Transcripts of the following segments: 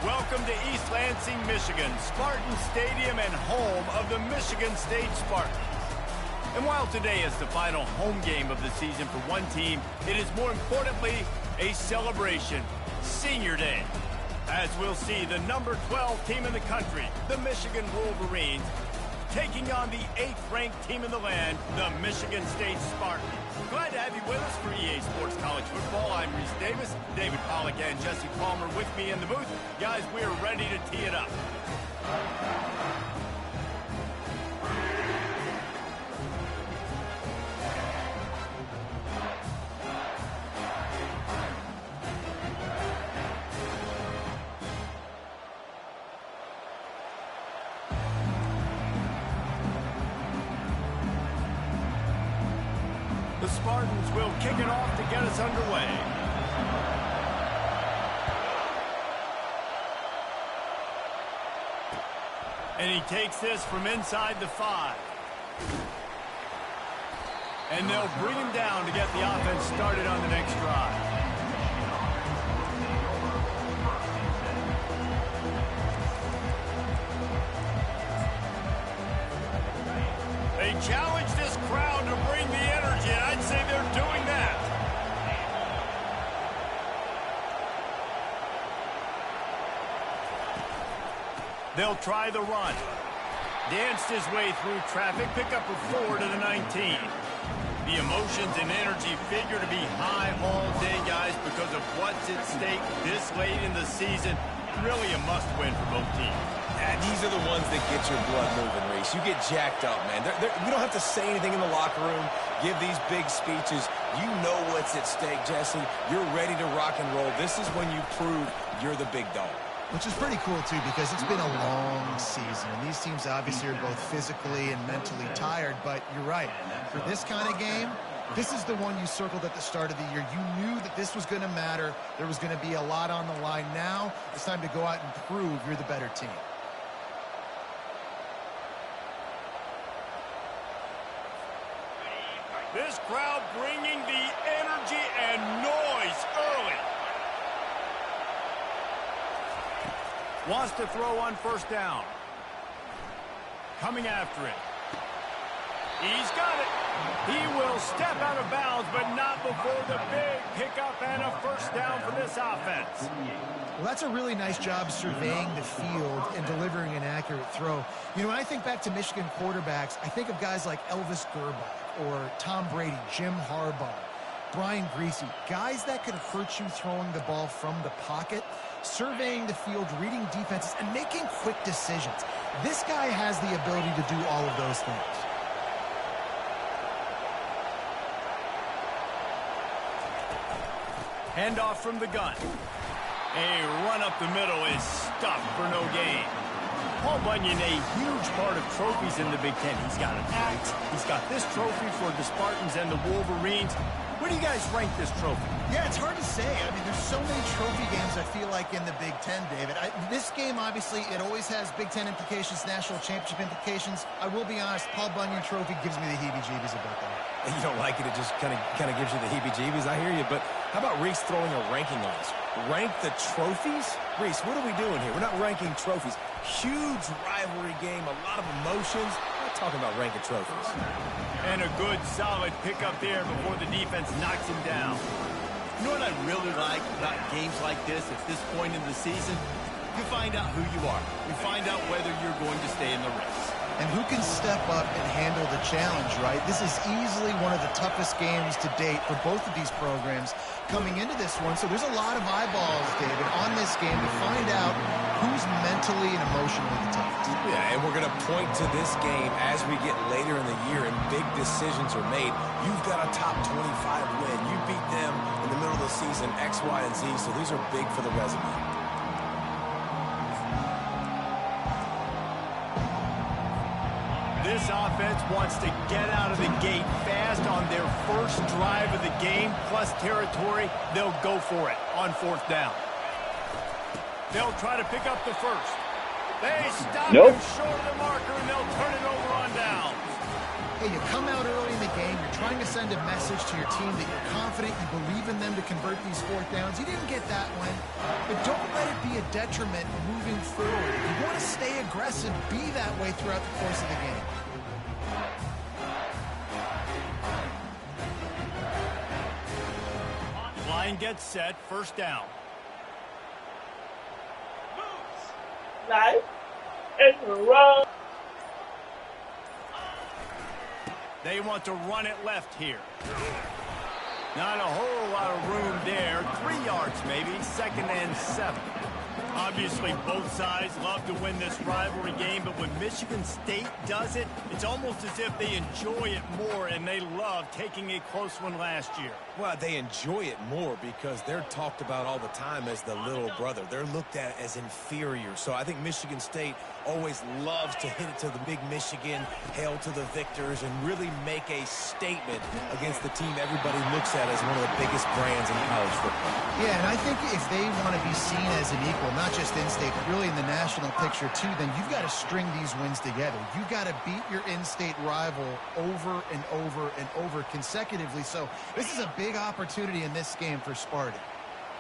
Welcome to East Lansing, Michigan, Spartan Stadium and home of the Michigan State Spartans. And while today is the final home game of the season for one team, it is more importantly a celebration, Senior Day. As we'll see, the number 12 team in the country, the Michigan Wolverines, taking on the 8th-ranked team in the land, the Michigan State Spartans. Glad to have you with us for EA Sports College Football. I'm Reese Davis, David Pollack and Jesse Palmer with me in the booth. Guys, we are ready to tee it up. The Spartans will kick it off to get us underway. And he takes this from inside the 5. And they'll bring him down to get the offense started on the next drive. They challenge this crowd to bring the energy, and I'd say they're doing that. They'll try the run. Danced his way through traffic, pick up a 4 to the 19. The emotions and energy figure to be high all day, guys, because of what's at stake this late in the season. Really a must-win for both teams. And these are the ones that get your blood moving, Reese. You get jacked up, man. You don't have to say anything in the locker room, give these big speeches. You know what's at stake, Jesse. You're ready to rock and roll. This is when you prove you're the big dog. Which is pretty cool, too, because it's been a long season. And these teams obviously are both physically and mentally tired, but you're right. For this kind of game, this is the one you circled at the start of the year. You knew that this was going to matter. There was going to be a lot on the line. Now it's time to go out and prove you're the better team. This crowd bringing the energy and noise early. Wants to throw on first down. Coming after it. He's got it. He will step out of bounds, but not before the big pickup and a first down for this offense. Well, that's a really nice job surveying the field and delivering an accurate throw. You know, when I think back to Michigan quarterbacks, I think of guys like Elvis Gerbach or Tom Brady, Jim Harbaugh, Brian Griese, guys that could hurt you throwing the ball from the pocket, surveying the field, reading defenses, and making quick decisions. This guy has the ability to do all of those things. Handoff from the gun. A run up the middle is stuffed for no gain. Paul Bunyan, a huge part of trophies in the Big Ten. He's got an axe. He's got this trophy for the Spartans and the Wolverines. Where do you guys rank this trophy? Yeah, it's hard to say. I mean, there's so many trophy games, I feel like, in the Big Ten, David. This game, obviously, it always has Big Ten implications, national championship implications. I will be honest, Paul Bunyan trophy gives me the heebie-jeebies about that. You don't like it, it just kind of gives you the heebie-jeebies. I hear you, but how about Reese throwing a ranking on us? Rank the trophies? Reese, what are we doing here? We're not ranking trophies. Huge rivalry game, a lot of emotions. We're not talking about ranking trophies. And a good, solid pickup there before the defense knocks him down. You know what I really like about games like this at this point in the season? You find out who you are. You find out whether you're going to stay in the race. And who can step up and handle the challenge, right? This is easily one of the toughest games to date for both of these programs coming into this one. So there's a lot of eyeballs, David, on this game to find out who's mentally and emotionally the toughest. Yeah, and we're going to point to this game as we get later in the year and big decisions are made. You've got a top 25 win. You beat them in the middle of the season, X, Y, and Z. So these are big for the resume. This offense wants to get out of the gate fast on their first drive of the game, plus territory. They'll go for it on fourth down. They'll try to pick up the first. They stop Nope. him short of the marker, and they'll turn it over on downs. Hey, you come out early in the game, you're trying to send a message to your team that you're confident, you believe in them to convert these fourth downs. You didn't get that one, but don't let it be a detriment moving forward. If you want to stay aggressive, be that way throughout the course of the game. Line gets set, first down. Nice. It's a run. They want to run it left here. Not a whole lot of room there. 3 yards maybe, 2nd and 7. Obviously, both sides love to win this rivalry game, but when Michigan State does it, it's almost as if they enjoy it more, and they love taking a close one last year. Well, they enjoy it more because they're talked about all the time as the little brother. They're looked at as inferior. So I think Michigan State always loves to hit it to the big Michigan, hail to the victors, and really make a statement against the team everybody looks at as one of the biggest brands in college football. Yeah, and I think if they want to be seen as an equal, not just in-state, but really in the national picture too, then you've got to string these wins together. You've got to beat your in-state rival over and over and over consecutively. So this is a big opportunity in this game for Sparty.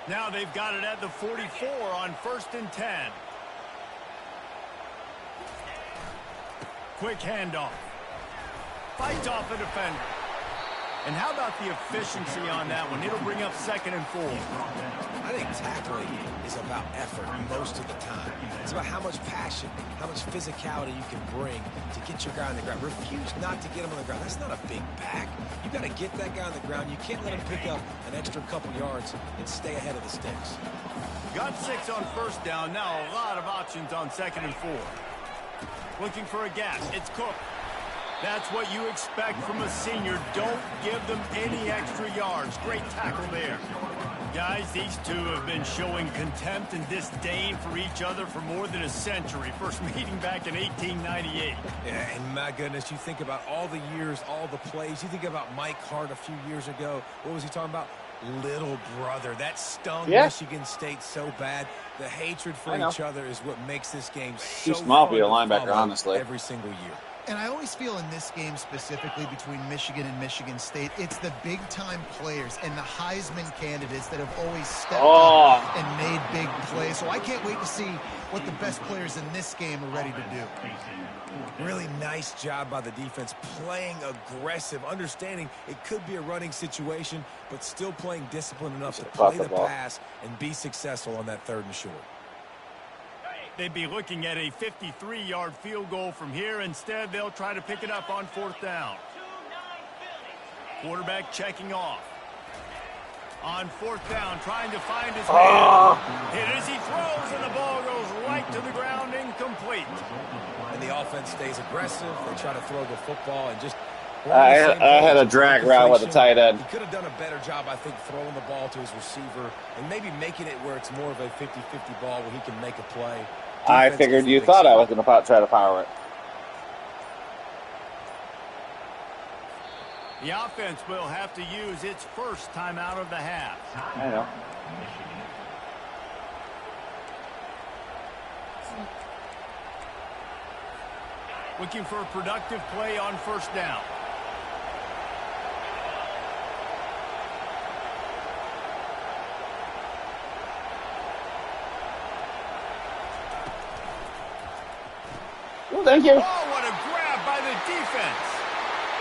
Now they've got it at the 44 on 1st and 10. Quick handoff. Fights off the defender. And how about the efficiency on that one? It'll bring up 2nd and 4. I think tackling is about effort most of the time. It's about how much passion, how much physicality you can bring to get your guy on the ground. Refuse not to get him on the ground. That's not a big back. You got to get that guy on the ground. You can't let him pick up an extra couple yards and stay ahead of the sticks. Got 6 on 1st down. Now a lot of options on 2nd and 4. Looking for a gap. It's Cook. That's what you expect from a senior. Don't give them any extra yards. Great tackle there. Guys, these two have been showing contempt and disdain for each other for more than a century. First meeting back in 1898. Yeah, and my goodness, you think about all the years, all the plays. You think about Mike Hart a few years ago. What was he talking about? Little brother. That stung Michigan State so bad. The hatred for each other is what makes this game so Too small fun for a to linebacker, follow honestly. every single year. And I always feel in this game specifically between Michigan and Michigan State, it's the big-time players and the Heisman candidates that have always stepped up and made big plays. So I can't wait to see what the best players in this game are ready to do. Really nice job by the defense, playing aggressive, understanding it could be a running situation, but still playing disciplined enough to play the pass and be successful on that 3rd and short. They'd be looking at a 53-yard field goal from here. Instead, they'll try to pick it up on 4th down. Quarterback checking off. On 4th down, trying to find his man. Hit as he throws, and the ball goes right to the ground, incomplete. And the offense stays aggressive. They try to throw the football and just... I had a drag route with the tight end. He could have done a better job, I think, throwing the ball to his receiver and maybe making it where it's more of a 50-50 ball where he can make a play. I figured you thought I was going to try to power it. The offense will have to use its first timeout of the half. I know. Looking for a productive play on 1st down. Well, thank you. Oh, what a grab by the defense.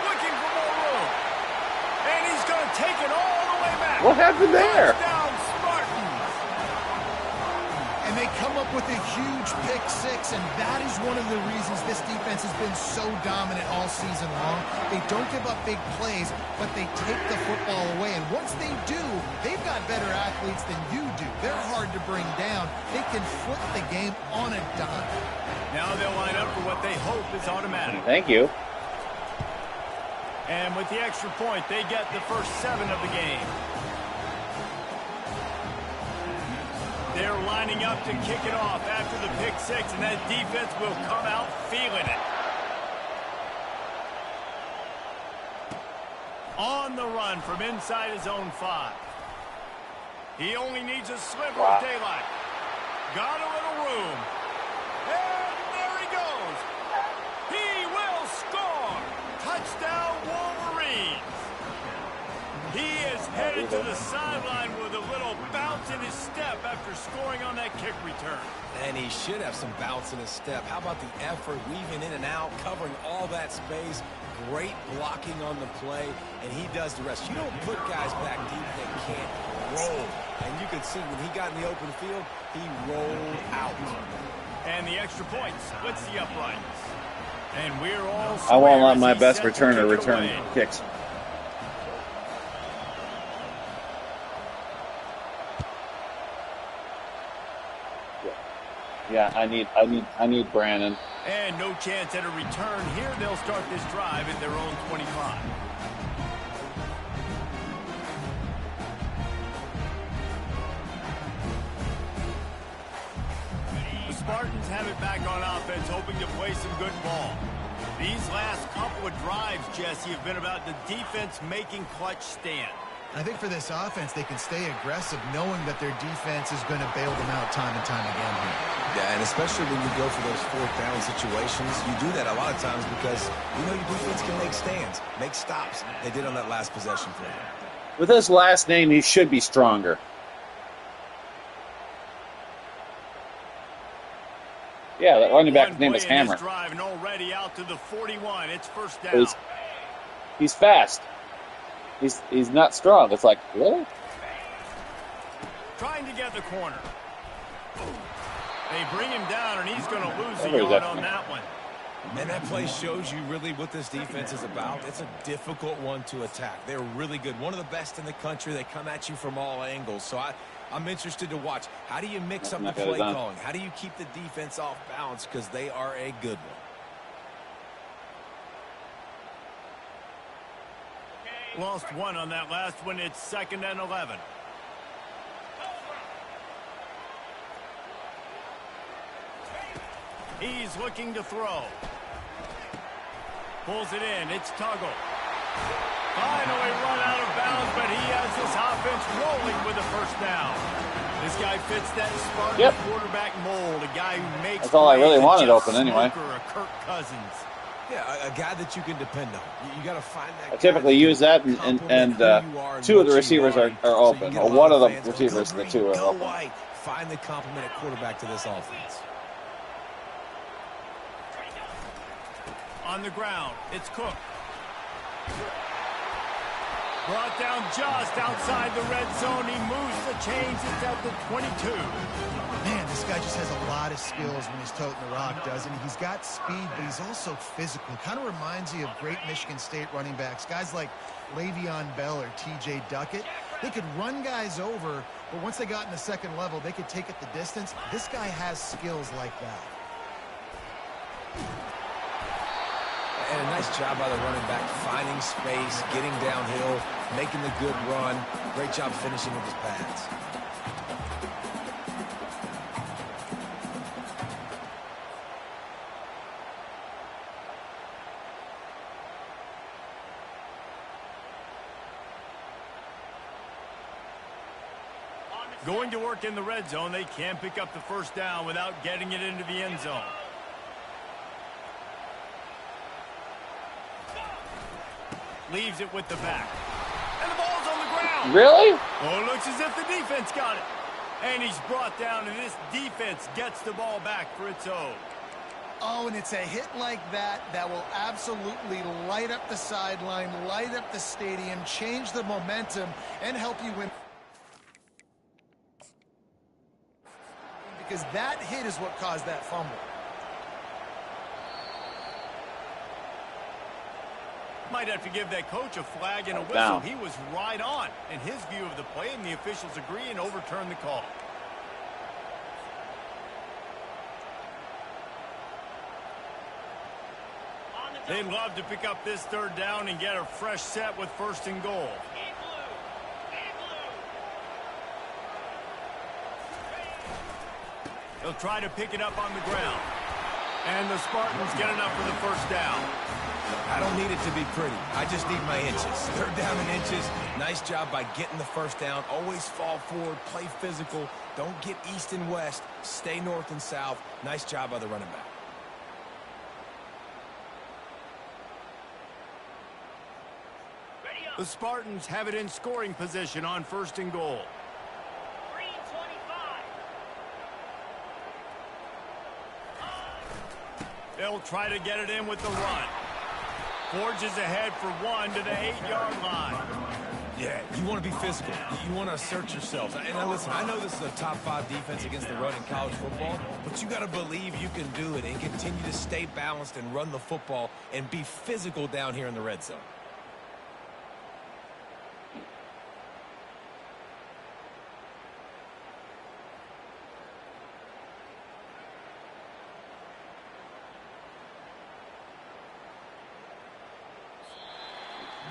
Looking for more room. And he's going to take it all the way back. What happened there? Touchdown, Spartans. And they come up with a huge pick 6, and that is one of the reasons this defense has been so dominant all season long. They don't give up big plays, but they take the football away. And once they do, they've got better athletes than you do. They're hard to bring down. They can flip the game on a dime. Now they'll line up for what they hope is automatic. Thank you. And with the extra point, they get the first 7 of the game. They're lining up to kick it off after the pick 6, and that defense will come out feeling it. On the run from inside his own 5. He only needs a sliver of daylight. Got a little room. And to the sideline with a little bounce in his step after scoring on that kick return. And he should have some bounce in his step. How about the effort, weaving in and out, covering all that space. Great blocking on the play, and he does the rest. You don't put guys back deep that can't roll. And you can see when he got in the open field, he rolled out. And the extra point splits the uprights. And we're all I won't let as my he best sets the returner kick return away. kicks. Yeah, I need Brandon. And no chance at a return here. They'll start this drive at their own 25. The Spartans have it back on offense, hoping to play some good ball. These last couple of drives, Jesse, have been about the defense making clutch stand. I think for this offense, they can stay aggressive knowing that their defense is going to bail them out time and time again here. Yeah, and especially when you go for those fourth down situations, you do that a lot of times because you know your defense can make stands, make stops. They did on that last possession for you. With his last name, he should be stronger. Yeah, that running back's name is Hammer. Drive and already out to the 41. It's first down. He's fast. He's not strong. It's like, really? Trying to get the corner. They bring him down, and he's going to lose a yard on that one. And that play shows you really what this defense is about. It's a difficult one to attack. They're really good. One of the best in the country. They come at you from all angles. So I'm interested to watch. How do you mix up the play calling? How do you keep the defense off balance? Because they are a good one. Lost one on that last one. It's 2nd and 11. He's looking to throw. Pulls it in. It's Tuggle. Finally run out of bounds, but he has this offense rolling with a first down. This guy fits that Spartan quarterback mold, a guy who makes That's all I really wanted Jeff open anyway. Smoker or Kirk Cousins. Yeah, a guy that you can depend on. You got to find that. I typically use that, and two of the receivers are open. Or one of the receivers, the two are open. Find the complement at quarterback to this offense. On the ground, it's Cook. Brought down just outside the red zone. He moves the chains. It's at the 22. Man, this guy just has a lot of skills when he's toting the rock, doesn't he? He's got speed, but he's also physical. Kind of reminds you of great Michigan State running backs. Guys like Le'Veon Bell or T.J. Duckett. They could run guys over, but once they got in the second level, they could take it the distance. This guy has skills like that. And a nice job by the running back, finding space, getting downhill, making the good run. Great job finishing with his pads. Going to work in the red zone. They can't pick up the first down without getting it into the end zone. Leaves it with the back. And the ball's on the ground. Really? Oh, it looks as if the defense got it. And he's brought down, and this defense gets the ball back for its own. Oh, and it's a hit like that that will absolutely light up the sideline, light up the stadium, change the momentum, and help you win. Because that hit is what caused that fumble. Might have to give that coach a flag and a whistle. He was right on in his view of the play, and the officials agree and overturn the call. They'd love to pick up this third down and get a fresh set with 1st and goal. They'll try to pick it up on the ground. And the Spartans get enough for the first down. I don't need it to be pretty. I just need my inches. 3rd down and inches. Nice job by getting the first down. Always fall forward, play physical. Don't get east and west. Stay north and south. Nice job by the running back. The Spartans have it in scoring position on 1st and goal. 3:25. They'll try to get it in with the run. Forges ahead for 1 to the 8-yard line. Yeah, you want to be physical. You want to assert yourselves. And now listen, I know this is a top 5 defense against the run in college football, but you got to believe you can do it and continue to stay balanced and run the football and be physical down here in the red zone.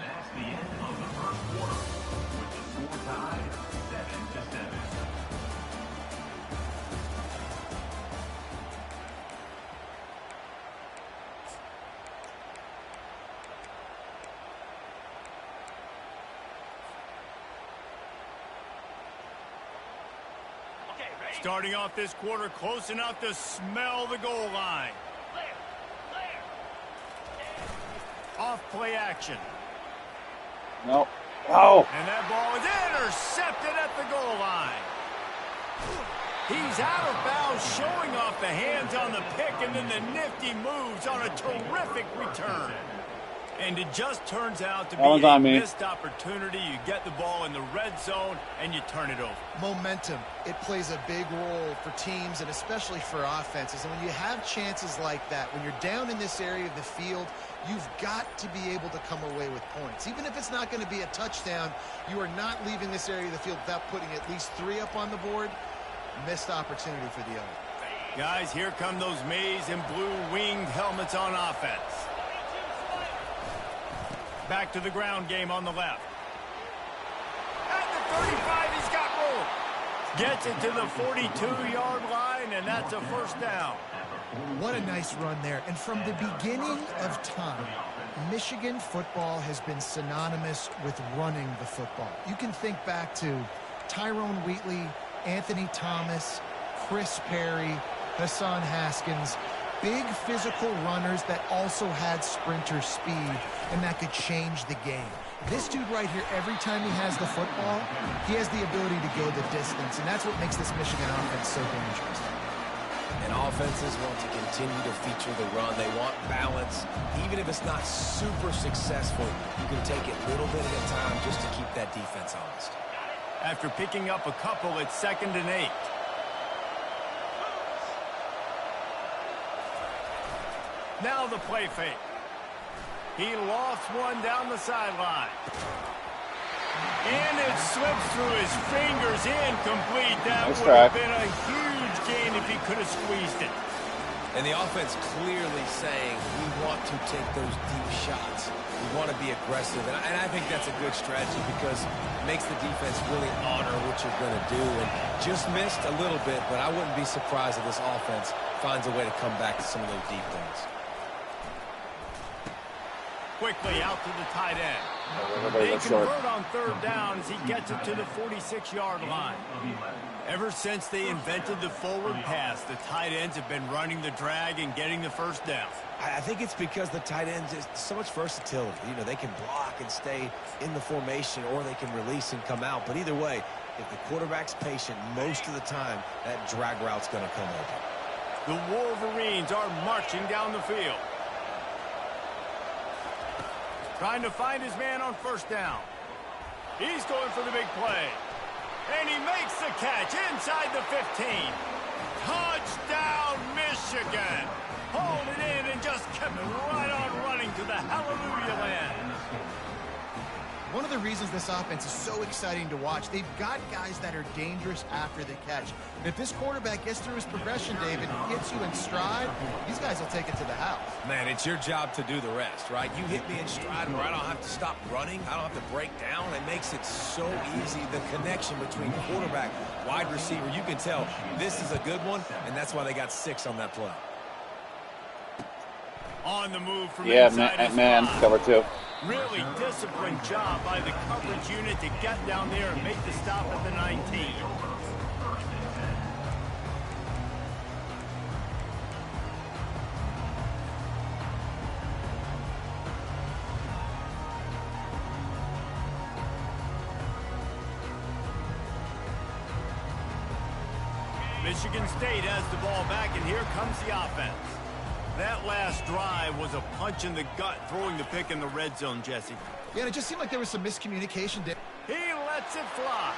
That's the end of the first quarter, with the score tied 7-7. Okay, ready? Starting off this quarter close enough to smell the goal line. Clear. Clear. Off play action. No. Oh. And that ball is intercepted at the goal line. He's out of bounds, showing off the hands on the pick, and then the nifty moves on a terrific return. And it just turns out to be a missed opportunity. You get the ball in the red zone, and you turn it over. Momentum, it plays a big role for teams and especially for offenses. And when you have chances like that, when you're down in this area of the field, you've got to be able to come away with points. Even if it's not going to be a touchdown, you are not leaving this area of the field without putting at least 3 up on the board. Missed opportunity for the other. Guys, here come those maize and blue winged helmets on offense. Back to the ground game on the left. At the 35, he's got room. Gets it to the 42-yard line, and that's a first down. What a nice run there. And from the beginning of time, Michigan football has been synonymous with running the football. You can think back to Tyrone Wheatley, Anthony Thomas, Chris Perry, Hassan Haskins. Big physical runners that also had sprinter speed and that could change the game. This dude right here, every time he has the football, he has the ability to go the distance, and that's what makes this Michigan offense so dangerous. And offenses want to continue to feature the run. They want balance. Even if it's not super successful, you can take it little bit at a time just to keep that defense honest. After picking up a couple, it's 2nd and 8. Now the play fake. He lost one down the sideline. And it slips through his fingers, incomplete. That would have been a huge gain if he could have squeezed it. And the offense clearly saying, we want to take those deep shots. We want to be aggressive. And I think that's a good strategy because it makes the defense really honor what you're going to do. And just missed a little bit, but I wouldn't be surprised if this offense finds a way to come back to some of those deep things. Quickly out to the tight end. They convert on 3rd down as he gets it to the 46-yard line. Ever since they invented the forward pass, the tight ends have been running the drag and getting the first down. I think it's because the tight ends is so much versatility. You know, they can block and stay in the formation, or they can release and come out. But either way, if the quarterback's patient most of the time, that drag route's going to come open. The Wolverines are marching down the field. Trying to find his man on 1st down. He's going for the big play. And he makes the catch inside the 15. Touchdown, Michigan. Hold it in and just kept right on running to the hallelujah land. One of the reasons this offense is so exciting to watch, they've got guys that are dangerous after the catch. And if this quarterback gets through his progression, David, gets you in stride, these guys will take it to the house. Man, it's your job to do the rest, right? You hit me in stride where I don't have to stop running. I don't have to break down. It makes it so easy. The connection between quarterback, wide receiver, you can tell this is a good one, and that's why they got 6 on that play. On the move from man, cover 2. Really disciplined job by the coverage unit to get down there and make the stop at the 19. Michigan State has the ball back, and here comes the offense. That last drive was a punch in the gut, throwing the pick in the red zone, Jesse. Yeah, and it just seemed like there was some miscommunication. He lets it fly.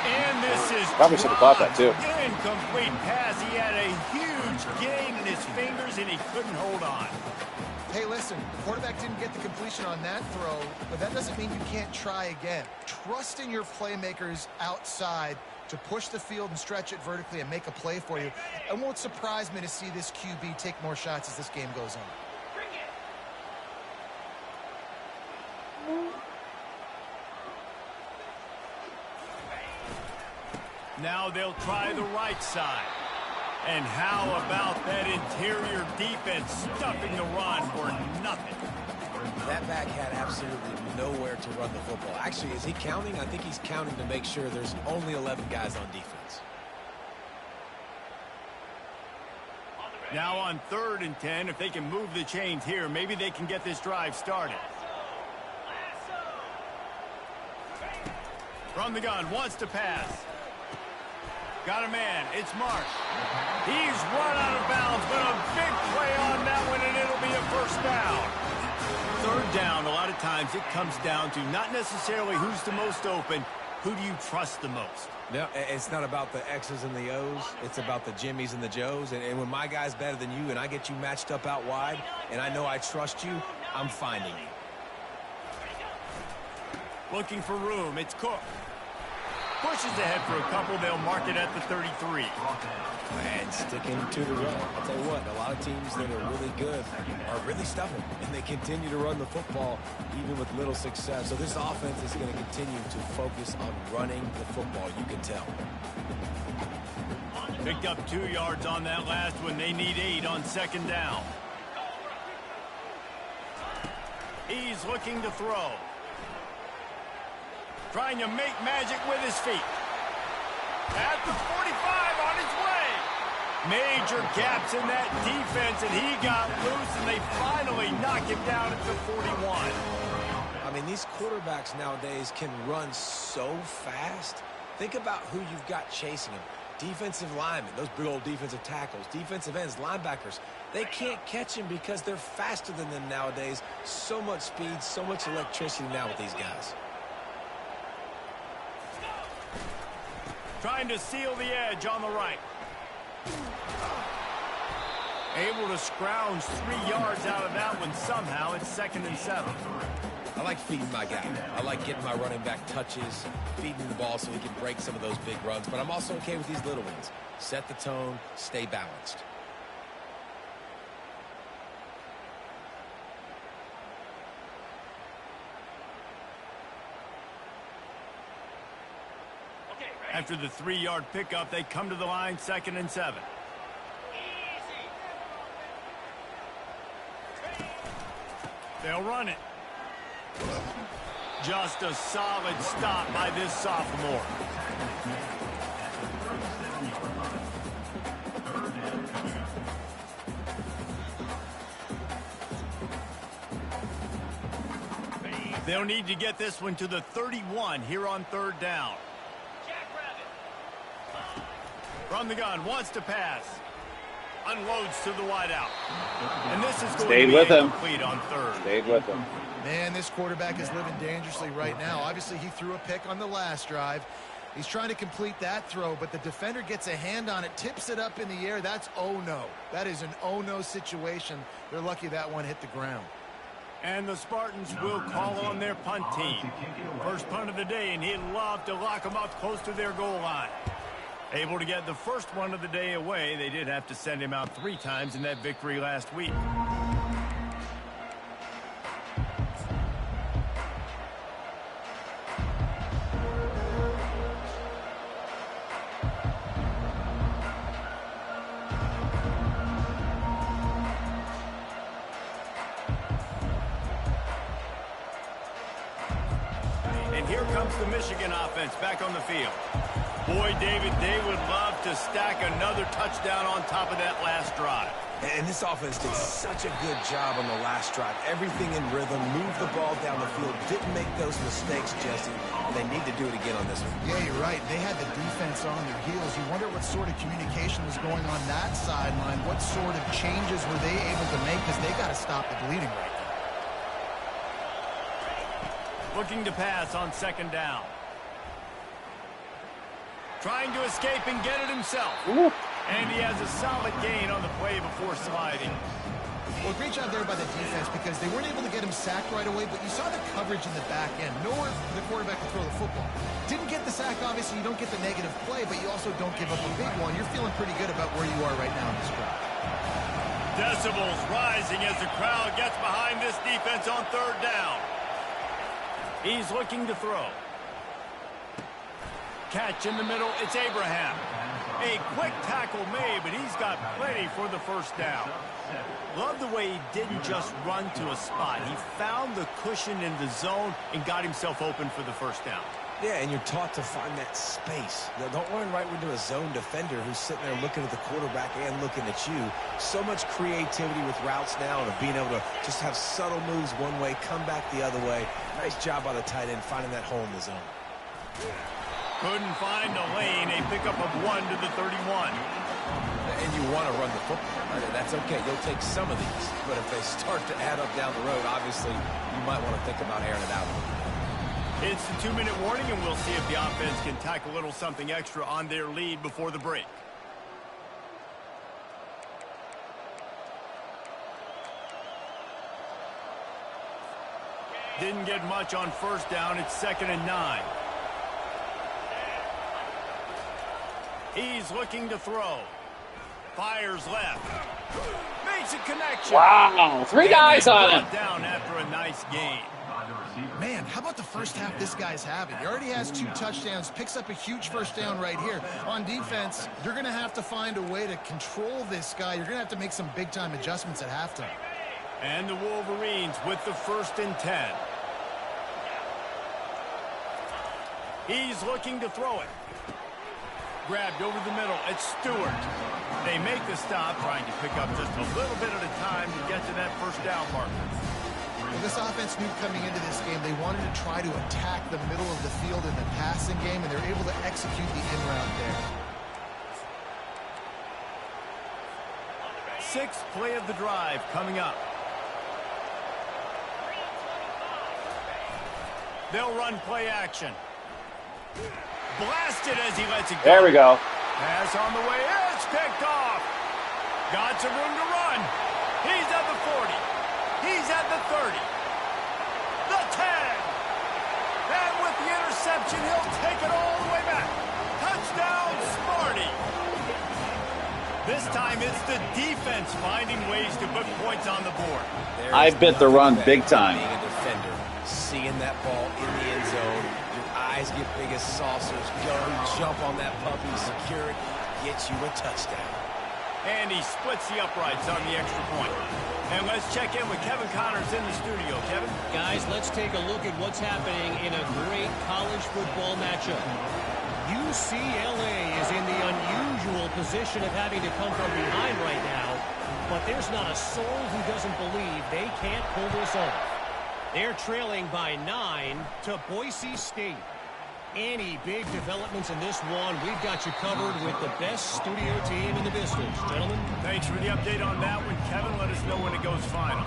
And this is probably should have caught that too. Incomplete pass. He had a huge gain in his fingers, and he couldn't hold on. Hey, listen, the quarterback didn't get the completion on that throw, but that doesn't mean you can't try again. Trust in your playmakers outside to push the field and stretch it vertically and make a play for you. It won't surprise me to see this QB take more shots as this game goes on. Now they'll try the right side. And how about that interior defense stuffing the run for nothing? That back had absolutely nowhere to run the football. Actually, is he counting? I think he's counting to make sure there's only 11 guys on defense. Now on 3rd and 10, if they can move the chains here, maybe they can get this drive started. From the gun, wants to pass. Got a man. It's Marsh. He's run out of bounds, but a big play on that one, and it'll be a first down. 3rd down, a lot of times it comes down to not necessarily who's the most open, who do you trust the most? No, it's not about the X's and the O's. It's about the Jimmies and the Joes. And when my guy's better than you and I get you matched up out wide, and I know I trust you, I'm finding you. Looking for room. It's Cook. Pushes ahead for a couple. They'll mark it at the 33. And sticking to the run. I'll tell you what, a lot of teams that are really good are really stubborn, and they continue to run the football even with little success. So this offense is going to continue to focus on running the football. You can tell. Picked up 2 yards on that last one. They need 8 on 2nd down. He's looking to throw. Trying to make magic with his feet. At the 45, on his way. Major gaps in that defense, and he got loose, and they finally knock him down at the 41. I mean, these quarterbacks nowadays can run so fast. Think about who you've got chasing him. Defensive linemen, those big old defensive tackles, defensive ends, linebackers. They can't catch him because they're faster than them nowadays. So much speed, so much electricity now with these guys. Trying to seal the edge on the right. Able to scrounge 3 yards out of that one somehow. It's 2nd and 7. I like feeding my guy. I like getting my running back touches, feeding the ball so he can break some of those big runs. But I'm also okay with these little ones. Set the tone, stay balanced. After the 3-yard pickup, they come to the line, 2nd and 7. They'll run it. Just a solid stop by this sophomore. They'll need to get this one to the 31 here on 3rd down. From the gun, wants to pass. Unloads to the wideout. And this is going to be incomplete on 3rd. Stayed with him. Man, this quarterback is living dangerously right now. Obviously, he threw a pick on the last drive. He's trying to complete that throw, but the defender gets a hand on it, tips it up in the air. That's oh-no. That is an oh-no situation. They're lucky that one hit the ground. And the Spartans will call on their punt team. First punt of the day, and he'd love to lock them up close to their goal line. Able to get the first one of the day away. They did have to send him out 3 times in that victory last week. And here comes the Michigan offense back on the field. Boy, David, they would love to stack another touchdown on top of that last drive. And this offense did such a good job on the last drive. Everything in rhythm, moved the ball down the field, didn't make those mistakes, Jesse. They need to do it again on this one. Yeah, you're right. They had the defense on their heels. You wonder what sort of communication was going on that sideline. What sort of changes were they able to make, because they got to stop the bleeding right now. Looking to pass on second down. Trying to escape and get it himself. Ooh. And he has a solid gain on the play before sliding. Well, great job there by the defense, because they weren't able to get him sacked right away, but you saw the coverage in the back end. Nowhere for the quarterback to throw the football. Didn't get the sack, obviously. You don't get the negative play, but you also don't give up a big one. You're feeling pretty good about where you are right now in this drive. Decibels rising as the crowd gets behind this defense on third down. He's looking to throw. Catch in the middle, it's Abraham. A quick tackle made, but he's got plenty for the first down. Love the way he didn't just run to a spot. He found the cushion in the zone and got himself open for the first down. Yeah, and you're taught to find that space. Now, don't run right into a zone defender who's sitting there looking at the quarterback and looking at you. So much creativity with routes now and being able to just have subtle moves one way, come back the other way. Nice job by the tight end finding that hole in the zone. Couldn't find a lane. A pickup of 1 to the 31. And you want to run the football. That's okay. You'll take some of these. But if they start to add up down the road, obviously, you might want to think about airing it out. It's the 2-minute warning, and we'll see if the offense can tack a little something extra on their lead before the break. Didn't get much on first down. It's 2nd and 9. He's looking to throw. Fires left. Makes a connection. Wow, 3 guys on him. Down after a nice gain. Man, how about the first half this guy's having? He already has 2 touchdowns, picks up a huge first down right here. On defense, you're going to have to find a way to control this guy. You're going to have to make some big-time adjustments at halftime. And the Wolverines with the 1st and 10. He's looking to throw it. Grabbed over the middle. It's Stewart. They make the stop, trying to pick up just a little bit at a time to get to that first down marker. Well, this offense knew coming into this game they wanted to try to attack the middle of the field in the passing game, and they're able to execute the in-route there. 6th play of the drive coming up. They'll run play action. Blasted as he lets it go. There we go. Pass on the way. It's picked off. Got some room to run. He's at the 40. He's at the 30. The 10. And with the interception, he'll take it all the way back. Touchdown, Smarty. This time it's the defense finding ways to put points on the board. I bit the run big time. Being a defender, seeing that ball in the end zone, your eyes get big as saucers. Go, jump on that puppy, secure it, get you a touchdown. And he splits the uprights on the extra point. And let's check in with Kevin Connors in the studio. Kevin? Guys, let's take a look at what's happening in a great college football matchup. UCLA is in the unusual position of having to come from behind right now, but there's not a soul who doesn't believe they can't pull this off. They're trailing by 9 to Boise State. Any big developments in this one, we've got you covered with the best studio team in the business. Gentlemen. Thanks for the update on that one, Kevin. Let us know when it goes final.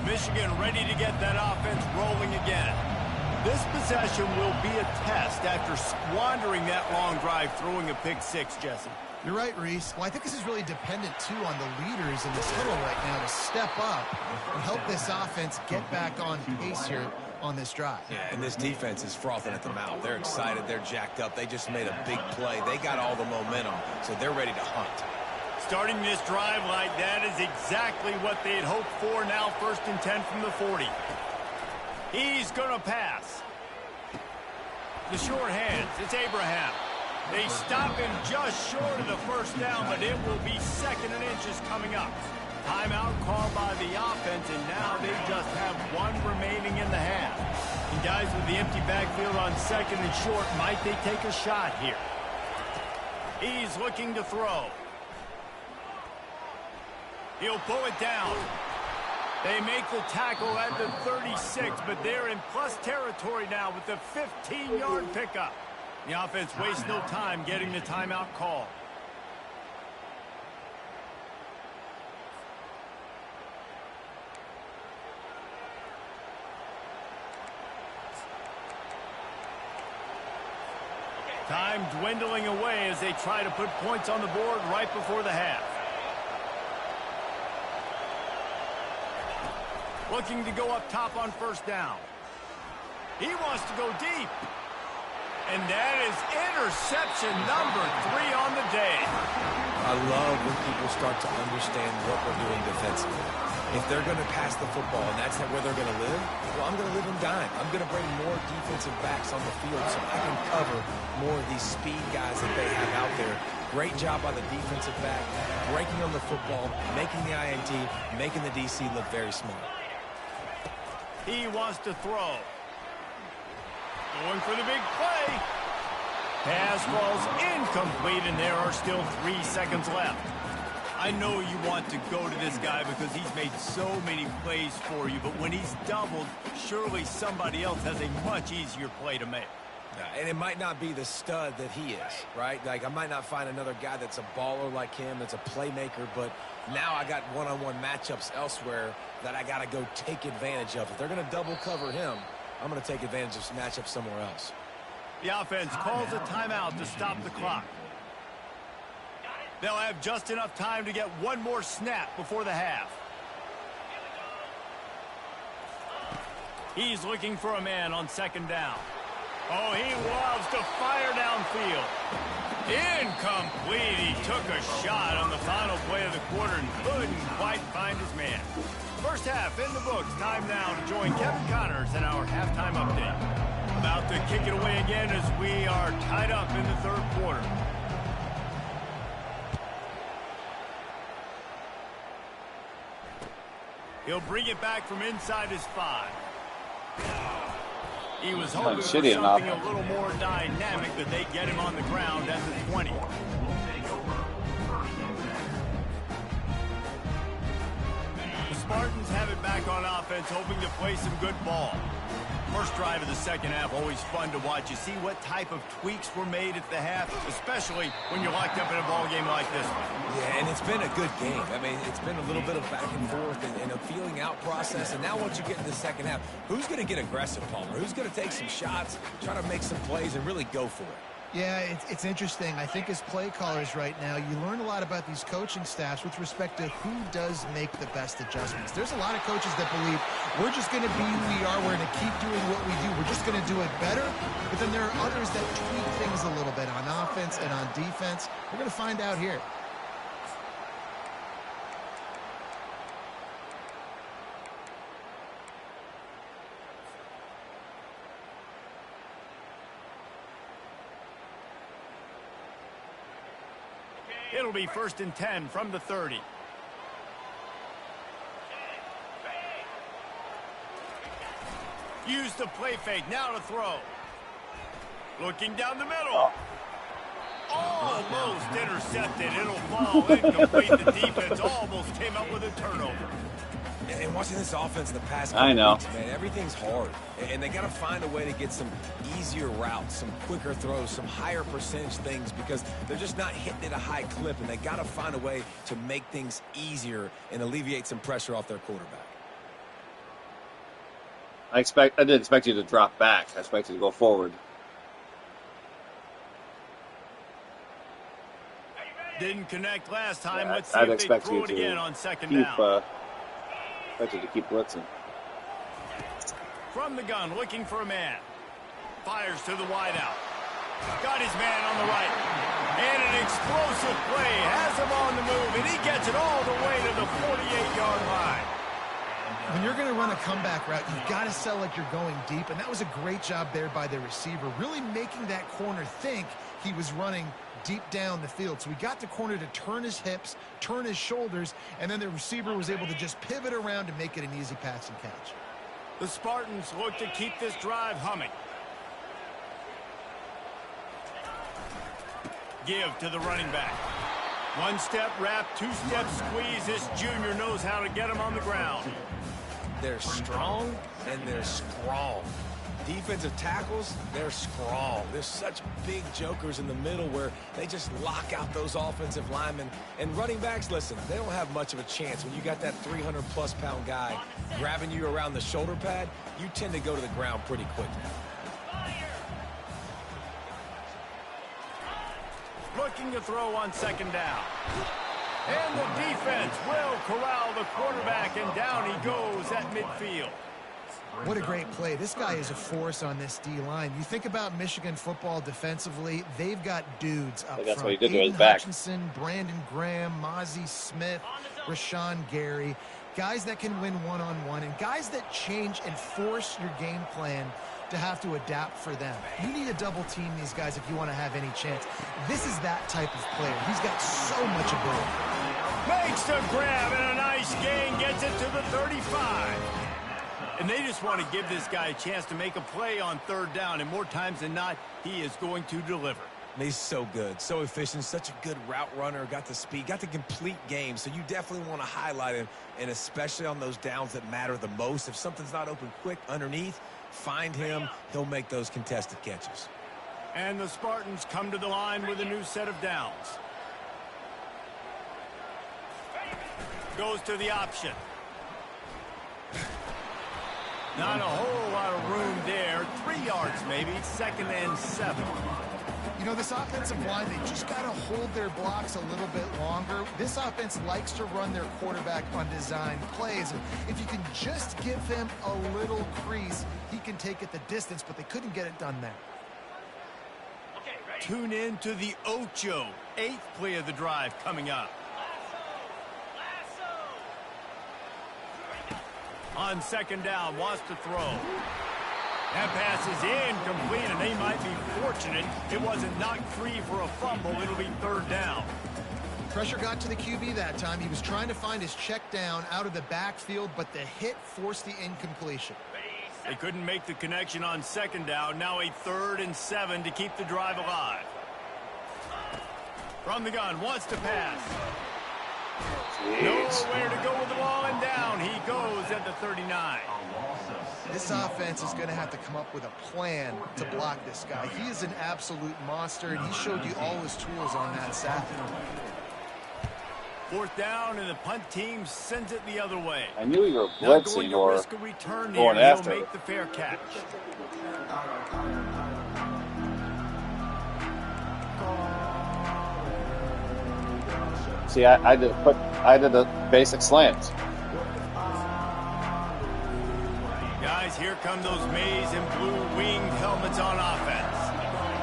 Michigan ready to get that offense rolling again. This possession will be a test after squandering that long drive, throwing a pick 6, Jesse. You're right, Reese. Well, I think this is really dependent, too, on the leaders in this huddle right now to step up and help this offense get back on pace here on this drive. Yeah, and this defense is frothing at the mouth. They're excited. They're jacked up. They just made a big play. They got all the momentum, so they're ready to hunt. Starting this drive like that is exactly what they'd hoped for. Now 1st and 10 from the 40. He's going to pass. The short hands. It's Abraham. They stop him just short of the first down, but it will be 2nd and inches coming up. Timeout called by the offense, and now they just have one remaining in the half. And guys, with the empty backfield on second and short, might they take a shot here? He's looking to throw. He'll pull it down. They make the tackle at the 36, but they're in plus territory now with the 15-yard pickup. The offense wastes no time getting the timeout call. Time dwindling away as they try to put points on the board right before the half. Looking to go up top on first down. He wants to go deep. And that is interception number 3 on the day. I love when people start to understand what we're doing defensively. If they're going to pass the football and that's where they're going to live, well, I'm going to live in dime. I'm going to bring more defensive backs on the field so I can cover more of these speed guys that they have out there. Great job by the defensive back, breaking on the football, making the INT, making the DC look very smart. He wants to throw. Going for the big play. Pass falls incomplete, and there are still 3 seconds left. I know you want to go to this guy because he's made so many plays for you, but when he's doubled, surely somebody else has a much easier play to make. And it might not be the stud that he is, right? Like, I might not find another guy that's a baller like him, that's a playmaker, but now I got one-on-one matchups elsewhere that I got to go take advantage of. If they're going to double cover him, I'm going to take advantage of some matchups somewhere else. The offense calls a timeout to stop the clock. They'll have just enough time to get one more snap before the half. He's looking for a man on second down. Oh, he loves to fire downfield. Incomplete. He took a shot on the final play of the quarter and couldn't quite find his man. First half in the books. Time now to join Kevin Connors in our halftime update. About to kick it away again as we are tied up in the third quarter. He'll bring it back from inside his 5. He was hoping for something a little more dynamic, but they get him on the ground at the 20. The Spartans have it back on offense, hoping to play some good ball. First drive of the second half, always fun to watch. You see what type of tweaks were made at the half, especially when you're locked up in a ball game like this one. Yeah, and it's been a good game. I mean, it's been a little bit of back and forth and a feeling out process. And now once you get in the second half, who's going to get aggressive, Palmer? Who's going to take some shots, try to make some plays, and really go for it? Yeah, it's interesting. I think as play callers right now, you learn a lot about these coaching staffs with respect to who does make the best adjustments. There's a lot of coaches that believe we're just going to be who we are. We're going to keep doing what we do. We're just going to do it better. But then there are others that tweak things a little bit on offense and on defense. We're going to find out here. It'll be 1st and 10 from the 30. Use the play fake. Now to throw. Looking down the middle. Almost intercepted. It'll fall incomplete. The defense almost came up with a turnover. And watching this offense in the past I know. weeks, man, everything's hard. And they got to find a way to get some easier routes, some quicker throws, some higher percentage things because they're just not hitting at a high clip. And they got to find a way to make things easier and alleviate some pressure off their quarterback. I didn't expect you to drop back. I expected you to go forward. Didn't connect last time. Yeah, Let's see I'd if they expect throw you it again on to second keep, down. expected to keep blitzing. From the gun, looking for a man. Fires to the wideout. Got his man on the right. And an explosive play. Has him on the move, and he gets it all the way to the 48-yard line. When you're going to run a comeback route, you've got to sell like you're going deep, and that was a great job there by the receiver, really making that corner think he was running deep down the field. So he got the corner to turn his hips, turn his shoulders, and then the receiver was able to just pivot around to make it an easy pass and catch. The Spartans look to keep this drive humming. Give to the running back. One-step wrap, two-step squeeze. This junior knows how to get him on the ground. They're strong and they're strong. Defensive tackles, they're strong. There's such big jokers in the middle where they just lock out those offensive linemen. And running backs, listen, they don't have much of a chance. When you got that 300-plus pound guy grabbing you around the shoulder pad, you tend to go to the ground pretty quickly. Looking to throw on second down. And the defense will corral the quarterback, and down he goes at midfield. What a great play. This guy is a force on this D-line. You think about Michigan football defensively, they've got dudes up That's front. what he did to his Aiden back. Hutchinson, Brandon Graham, Mozzie Smith, Rashawn Gary. Guys that can win one-on-one and guys that change and force your game plan to have to adapt for them. You need to double team these guys if you want to have any chance. This is that type of player. He's got so much ability. Makes the grab and a nice gain, gets it to the 35. And they just want to give this guy a chance to make a play on third down, and more times than not, he is going to deliver. He's so good, so efficient, such a good route runner, got the speed, got the complete game, so you definitely want to highlight him, and especially on those downs that matter the most. If something's not open quick underneath, find him, he'll make those contested catches. And the Spartans come to the line with a new set of downs. Goes to the option. Not a whole lot of room there. 3 yards maybe, 2nd and 7. You know, this offensive line, they just got to hold their blocks a little bit longer. This offense likes to run their quarterback on design plays. And if you can just give him a little crease, he can take it the distance, but they couldn't get it done there. Tune in to the Ocho. 8th play of the drive coming up. On second down, wants to throw. That pass is incomplete, and they might be fortunate it wasn't knocked free for a fumble. It'll be 3rd down. Pressure got to the QB that time. He was trying to find his check down out of the backfield, but the hit forced the incompletion. They couldn't make the connection on second down. Now a 3rd and 7 to keep the drive alive. From the gun, wants to pass. Nowhere to go with the ball, and down he goes at the 39. This offense is going to have to come up with a plan to block this guy. He is an absolute monster, and he showed you all his tools on that sack. 4th down, and the punt team sends it the other way. I knew you were Now blitzing going to or risk a return going here. after. He'll make the fair catch. See, I did a basic slant. Guys, here come those maize and blue winged helmets on offense.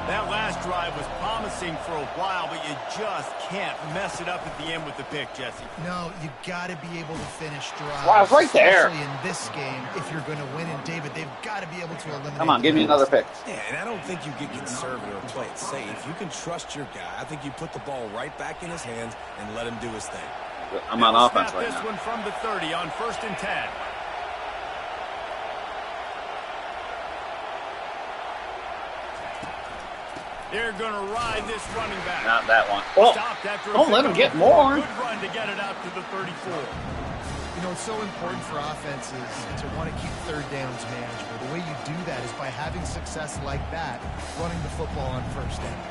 That last drive was promising for a while, but you just can't mess it up at the end with the pick, Jesse. No, you got to be able to finish drives. Wow, right there. Especially in this game, if you're going to win. And David, they've got to be able to eliminate. Come on, give me another pick. Yeah, and I don't think you get conservative or play it safe. You can trust your guy. I think you put the ball right back in his hands and let him do his thing. I'm on offense right this now. one from the 30 on 1st and 10. They're going to ride this running back. Not that one. Oh, Stopped after a don't let him pickup. get more. Good run to get it out to the 34. You know, it's so important for offenses to want to keep 3rd downs manageable. The way you do that is by having success like that, running the football on 1st down.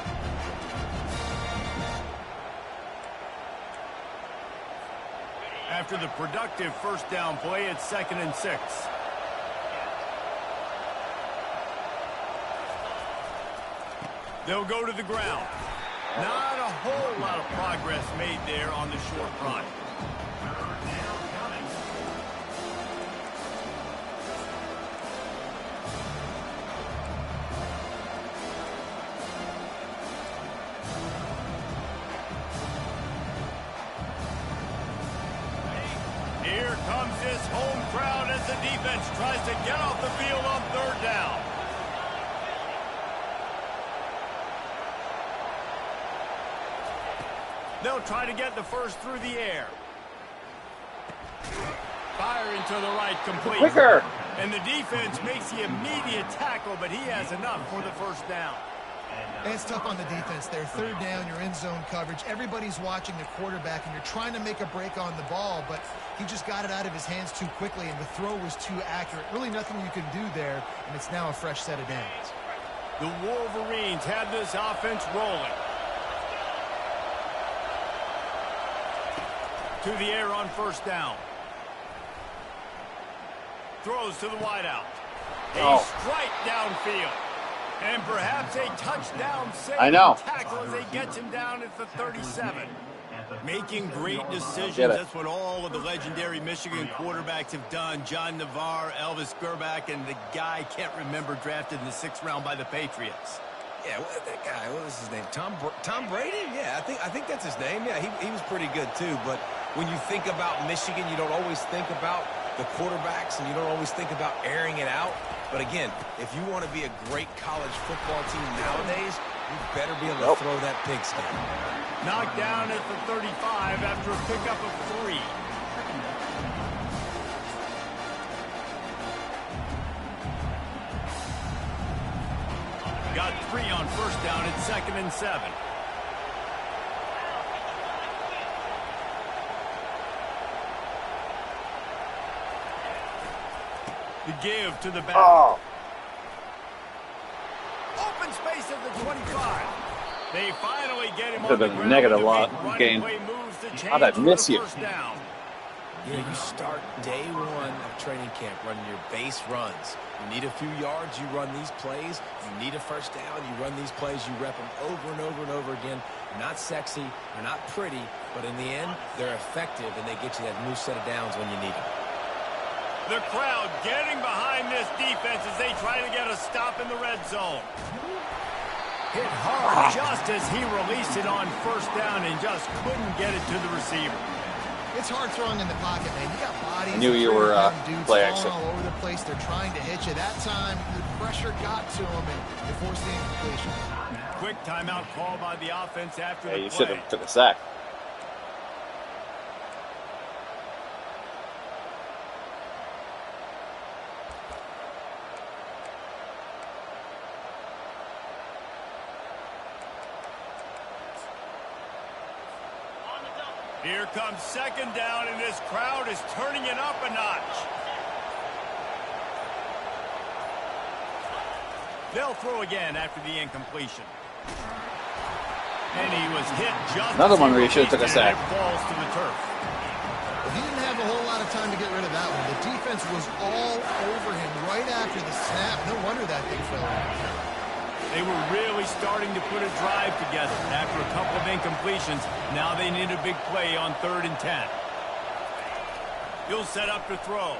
After the productive 1st down play, it's 2nd and 6. They'll go to the ground. Not a whole lot of progress made there on the short run. Here comes this home crowd as the defense tries to get off the field on 3rd down. They'll try to get the first through the air. Firing to the right, complete. Quicker. And the defense makes the immediate tackle, but he has enough for the first down. It's tough on the defense there. Third down, you're in zone coverage. Everybody's watching the quarterback, and you're trying to make a break on the ball, but he just got it out of his hands too quickly, and the throw was too accurate. Really nothing you can do there, and it's now a fresh set of downs. The Wolverines have this offense rolling. To the air on first down. Throws to the wideout. A strike downfield. And perhaps a touchdown save. I know. Tackle as they get him down at the 37. Making great decisions. That's what all of the legendary Michigan quarterbacks have done. John Navarre, Elvis Gerbach, and the guy I can't remember drafted in the 6th round by the Patriots. Yeah, that guy, what was his name? Tom Brady? Yeah, I think that's his name. Yeah, he was pretty good too. But when you think about Michigan, you don't always think about the quarterbacks, and you don't always think about airing it out. But again, if you want to be a great college football team nowadays, you better be able to throw that pigskin. Knocked down at the 35 after a pickup of 3. Got 3 on first down at 2nd and 7. The give to the back. Open space at the 25. They finally get him on the ground. Negative lot gain. How'd I miss you? You start day one of training camp running your base runs. You need a few yards, you run these plays. You need a first down, you run these plays. You rep them over and over and over again. They're not sexy, they're not pretty, but in the end, they're effective, and they get you that new set of downs when you need them. The crowd getting behind this defense as they try to get a stop in the red zone. Hit hard just as he released it on first down and just couldn't get it to the receiver. It's hard throwing in the pocket, man. You got bodies. I knew you were dudes play falling action. all over the place. They're trying to hit you. That time, the pressure got to him, and it forced the incompletion. Quick timeout call by the offense after the You play. should have took a sack. Here comes second down, and this crowd is turning it up a notch. They'll throw again after the incompletion. And he was hit just Another one where he he should have took a sack. falls to the turf. He didn't have a whole lot of time to get rid of that one. The defense was all over him right after the snap. No wonder that thing fell out. They were really starting to put a drive together. After a couple of incompletions, now they need a big play on 3rd and 10. He'll set up to throw.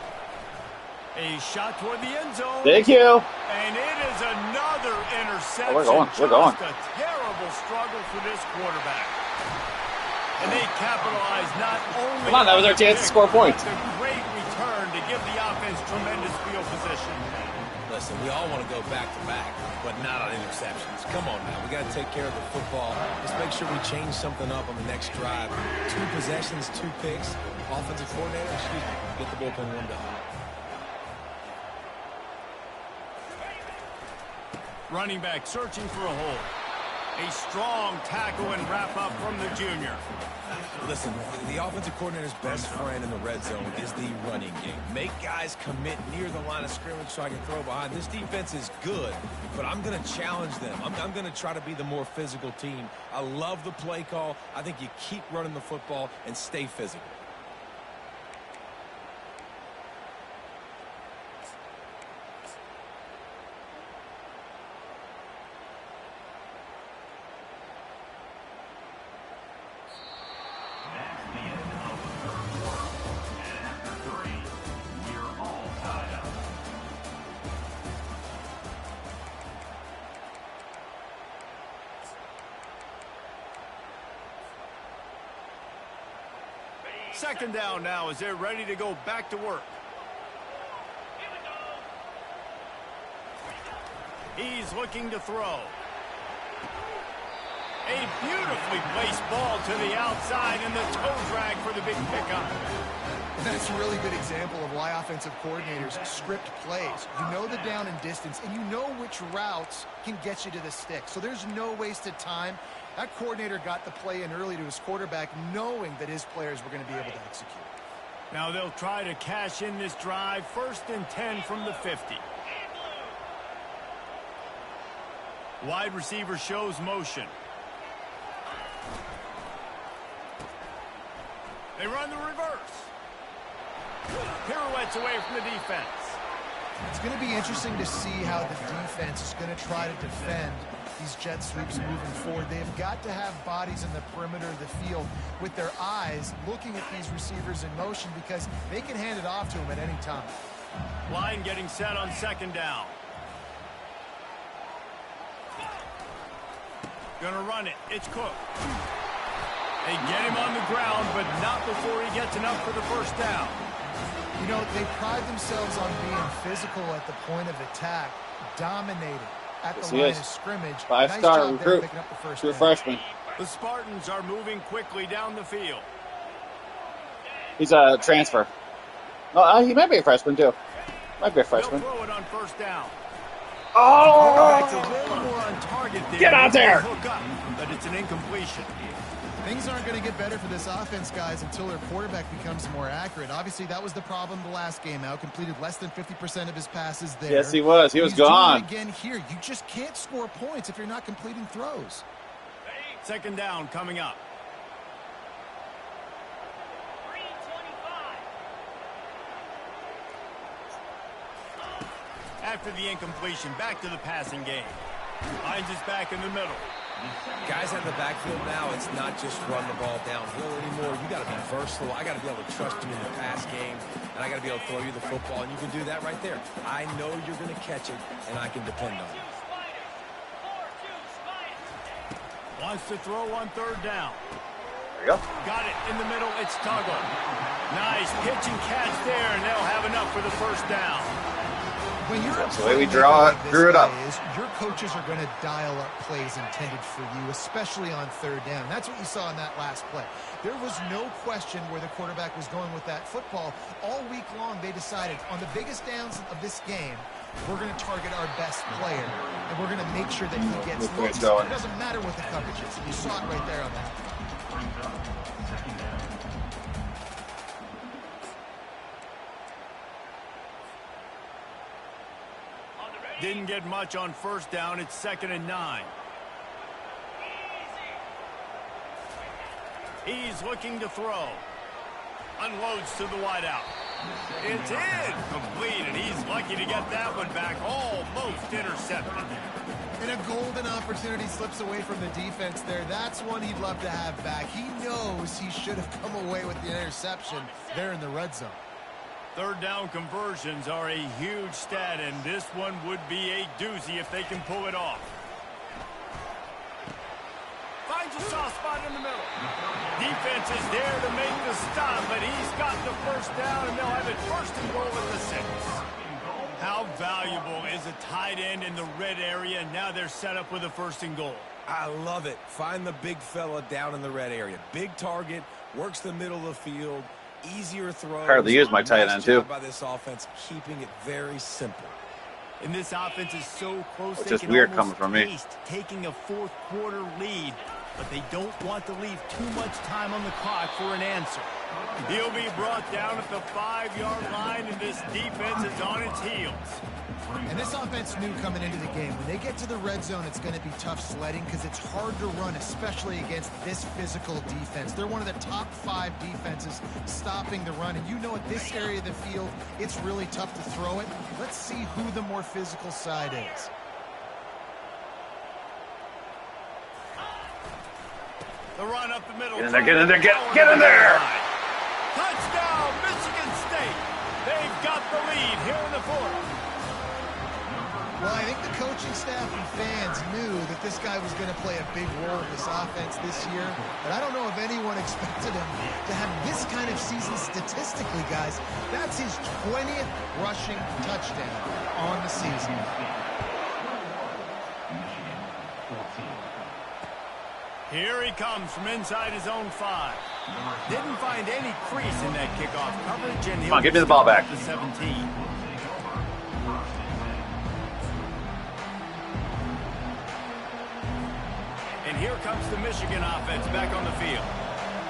A shot toward the end zone. Thank you. And it is another interception. We're going. Just a terrible struggle for this quarterback. And they capitalize not only... Come on, that was our chance to score points. But a great return to give the offense tremendous field position. Listen, we all want to go back-to-back, but not on interceptions. Come on now. We got to take care of the football. Let's make sure we change something up on the next drive. 2 possessions, 2 picks. Offensive coordinator, get the bullpen warmed up. Running back searching for a hole. A strong tackle and wrap-up from the junior. Listen, the offensive coordinator's best friend in the red zone is the running game. Make guys commit near the line of scrimmage so I can throw behind. This defense is good, but I'm going to challenge them. I'm going to try to be the more physical team. I love the play call. I think you keep running the football and stay physical. Second down now as they're ready to go back to work. He's looking to throw. A beautifully placed ball to the outside and the toe drag for the big pickup. That's a really good example of why offensive coordinators script plays. You know the down and distance, and you know which routes can get you to the stick. So there's no wasted time. That coordinator got the play in early to his quarterback, knowing that his players were going to be able to execute. Now they'll try to cash in this drive. 1st and 10 from the 50. Wide receiver shows motion. They run the reverse. Pirouettes away from the defense. It's going to be interesting to see how the defense is going to try to defend these jet sweeps moving forward. They've got to have bodies in the perimeter of the field with their eyes looking at these receivers in motion because they can hand it off to them at any time. Line getting set on 2nd down. Gonna run it. It's Cook. They get him on the ground, but not before he gets enough for the 1st down. You know, they pride themselves on being physical at the point of attack, dominating at the line of scrimmage. Five-star recruit, true freshman. The Spartans are moving quickly down the field. He's a transfer. Oh, he might be a freshman, too. Might be a freshman. They'll throw it on 1st down. Oh! It's a little more on target there. Get out there! Hook up, but it's an incompletion. Things aren't going to get better for this offense, guys, until their quarterback becomes more accurate. Obviously, that was the problem the last game out. Completed less than 50% of his passes there. Yes, he was. He was He's gone. doing it again here. You just can't score points if you're not completing throws. 2nd down coming up. After the incompletion, back to the passing game. Hines is back in the middle. Guys out in the backfield now, it's not just run the ball downhill anymore. You got to be versatile. I got to be able to trust you in the pass game, and I got to be able to throw you the football, and you can do that right there. I know you're going to catch it, and I can depend on it. Wants to throw on 3rd down. There you go. Got it in the middle. It's Tuggle. Nice pitch and catch there, and they'll have enough for the 1st down. When you're That's the way we drew it up. Your coaches are going to dial up plays intended for you, especially on 3rd down. That's what you saw in that last play. There was no question where the quarterback was going with that football. All week long, they decided on the biggest downs of this game, we're going to target our best player, and we're going to make sure that he gets looks. It doesn't matter what the coverage is. You saw it right there on that. Didn't get much on 1st down. It's 2nd and 9. He's looking to throw. Unloads to the wideout. It's incomplete, and he's lucky to get that one back. Almost intercepted. And a golden opportunity slips away from the defense there. That's one he'd love to have back. He knows he should have come away with the interception there in the red zone. 3rd down conversions are a huge stat, and this one would be a doozy if they can pull it off. Finds a soft spot in the middle. Defense is there to make the stop, but he's got the 1st down, and they'll have it 1st and goal at the 6. How valuable is a tight end in the red area, and now they're set up with a 1st and goal. I love it. Find the big fella down in the red area. Big target, works the middle of the field. Easier throw. Hardly use my tight end too. By this offense, keeping it very simple. And this offense is so close. It's just weird coming from me. Taking a 4th quarter lead, but they don't want to leave too much time on the clock for an answer. He'll be brought down at the 5-yard line, and this defense is on its heels. And this offense knew coming into the game, when they get to the red zone, it's going to be tough sledding because it's hard to run, especially against this physical defense. They're one of the top 5 defenses stopping the run. And you know at this area of the field, it's really tough to throw it. Let's see who the more physical side is. The run up the middle. Get in there, get in there, get in there! Touchdown, Michigan State. They've got the lead here in the 4th. Well, I think the coaching staff and fans knew that this guy was going to play a big role in this offense this year, but I don't know if anyone expected him to have this kind of season statistically, guys. That's his 20th rushing touchdown on the season. Here he comes from inside his own 5. Didn't find any crease in that kickoff coverage, and Come on, give me the ball back. To 17. And here comes the Michigan offense back on the field.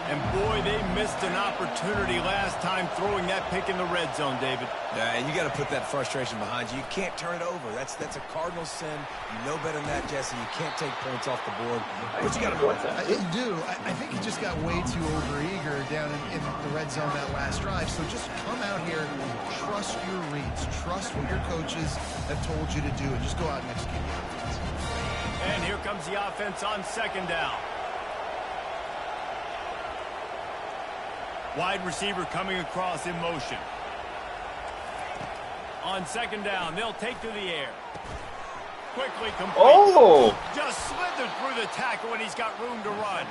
And boy, they missed an opportunity last time throwing that pick in the red zone, David. Yeah, and you got to put that frustration behind you. You can't turn it over. That's a cardinal sin. You know better than that, Jesse. You can't take points off the board. But you got to watch that. You do. I think he just got way too overeager down in the red zone that last drive. So just come out here, trust your reads, trust what your coaches have told you to do, and just go out and execute the offense. And here comes the offense on second down. Wide receiver coming across in motion. On second down, they'll take to the air. Quickly complete. Oh! Just slithered through the tackle, and he's got room to run.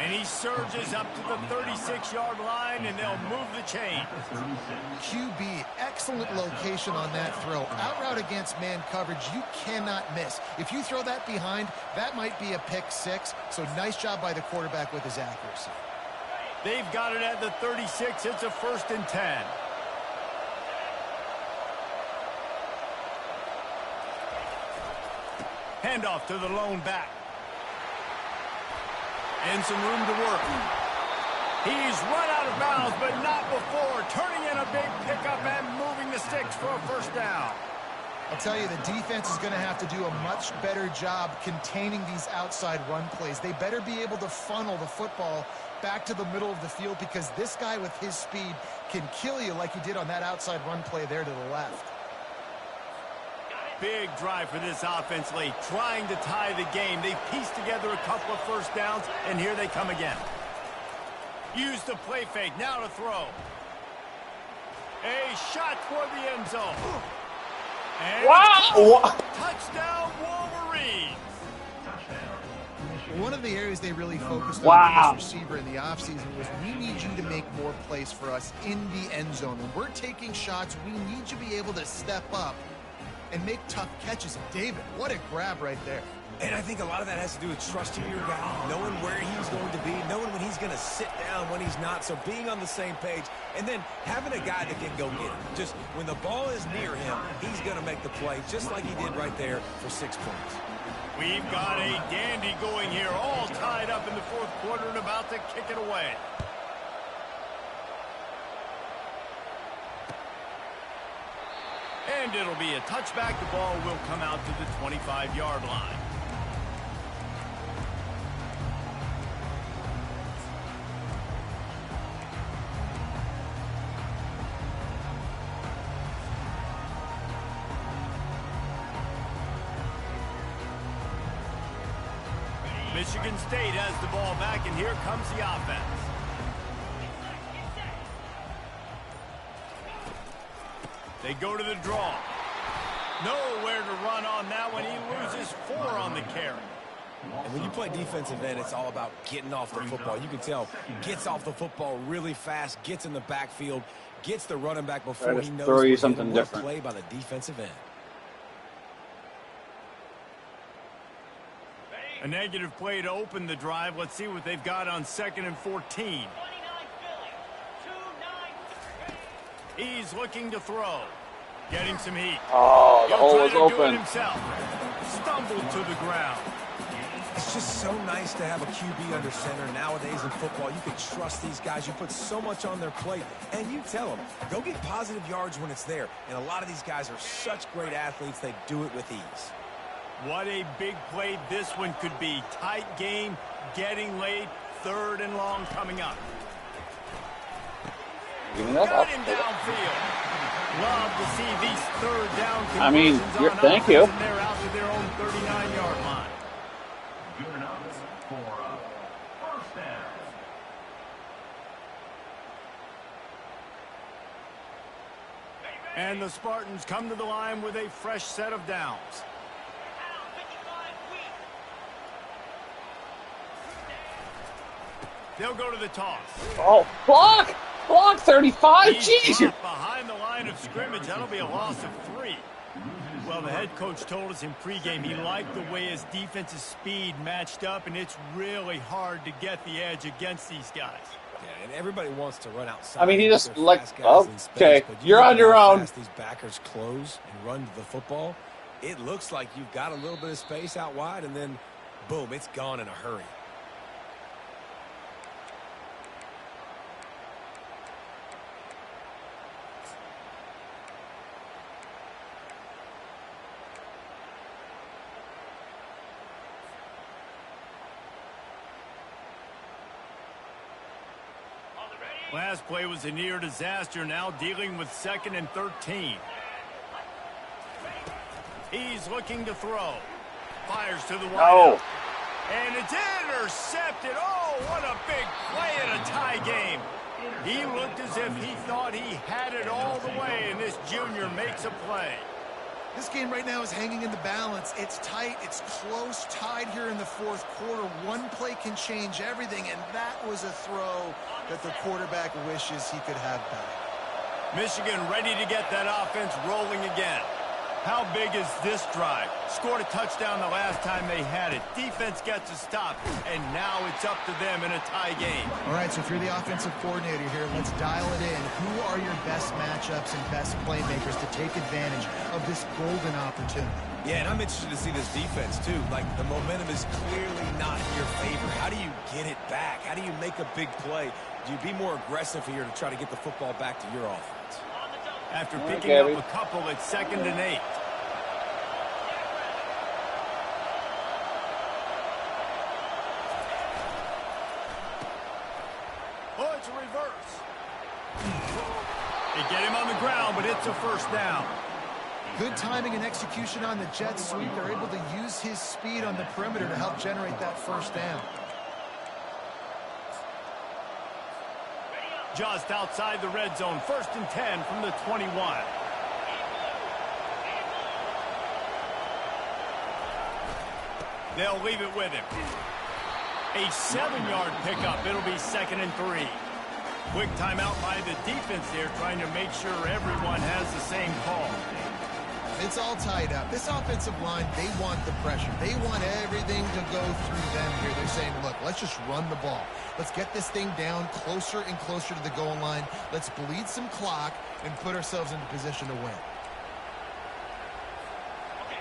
And he surges up to the 36-yard line, and they'll move the chain. QB, excellent location on that throw. Out route against man coverage, you cannot miss. If you throw that behind, that might be a pick 6. So nice job by the quarterback with his accuracy. They've got it at the 36. It's a 1st and 10. Handoff to the lone back. And some room to work. He's run out of bounds, but not before. Turning in a big pickup and moving the sticks for a 1st down. I'll tell you, the defense is going to have to do a much better job containing these outside run plays. They better be able to funnel the football back to the middle of the field, because this guy with his speed can kill you like he did on that outside run play there to the left. Big drive for this offense late, trying to tie the game. They pieced together a couple of 1st downs, and here they come again. Use the play fake, now to throw. A shot toward the end zone. And wow! Touchdown, Wolverines! One of the areas they really focused wow. on this receiver in the offseason was, we need you to make more plays for us in the end zone. When we're taking shots, we need you to be able to step up and make tough catches. And David, what a grab right there. And I think a lot of that has to do with trusting your guy, knowing where he's going to be, knowing when he's going to sit down, when he's not. So being on the same page, and then having a guy that can go get him. Just when the ball is near him, he's going to make the play, just like he did right there for 6 points. We've got a dandy going here, all tied up in the 4th quarter and about to kick it away. And it'll be a touchback. The ball will come out to the 25-yard line. Michigan State has the ball back, and here comes the offense. They go to the draw. Nowhere to run on that one. He loses 4 on the carry. And when you play defensive end, it's all about getting off the football. You can tell, gets off the football really fast, gets in the backfield, gets the running back before he knows throw you what something different. Play by the defensive end. A negative play to open the drive. Let's see what they've got on 2nd and 14. He's looking to throw. Getting some heat. Oh, the hole is He'll try to do it open. himself. Stumbled to the ground. It's just so nice to have a QB under center. Nowadays in football, you can trust these guys. You put so much on their plate, and you tell them, go get positive yards when it's there. And a lot of these guys are such great athletes, they do it with ease. What a big play this one could be. Tight game, getting late, 3rd and long coming up. Give me that. Got him downfield. Love to see these 3rd down conversions. I mean, thank you. And they're out to their own 39-yard line. Good enough for a 1st down. And the Spartans come to the line with a fresh set of downs. They'll go to the toss. Oh, block! Block 35! He's Jeez! behind the line of scrimmage. That'll be a loss of 3. Well, the head coach told us in pregame he liked the way his defensive speed matched up, and it's really hard to get the edge against these guys. Yeah, and everybody wants to run outside. I mean, he with just their like, fast guys in space, okay, but you're look on at your how own. fast these backers close and run to the football. It looks like you've got a little bit of space out wide, and then, boom, it's gone in a hurry. Last play was a near disaster, now dealing with 2nd and 13. He's looking to throw. Fires to the wide. Oh. And it's intercepted. Oh, what a big play in a tie game. He looked as if he thought he had it all the way, and this junior makes a play. This game right now is hanging in the balance. It's tight. It's close, tied here in the fourth quarter. One play can change everything, and that was a throw that the quarterback wishes he could have back. Michigan ready to get that offense rolling again. How big is this drive? Scored a touchdown the last time they had it. Defense gets a stop, and now it's up to them in a tie game. All right, so if you're the offensive coordinator here, let's dial it in. Who are your best matchups and best playmakers to take advantage of this golden opportunity? Yeah, and I'm interested to see this defense, too. Like, the momentum is clearly not in your favor. How do you get it back? How do you make a big play? Do you be more aggressive here to try to get the football back to your offense? After picking up a couple, it's 2nd and 8. Oh, it's a reverse. They get him on the ground, but it's a first down. Good timing and execution on the jet sweep. They're able to use his speed on the perimeter to help generate that first down. Just outside the red zone, 1st and 10 from the 21. They'll leave it with him. A 7-yard pickup. It'll be 2nd and 3. Quick timeout by the defense there, trying to make sure everyone has the same call. It's all tied up. This offensive line, they want the pressure. They want everything to go through them here. They're saying, look, let's just run the ball. Let's get this thing down closer and closer to the goal line. Let's bleed some clock and put ourselves into position to win.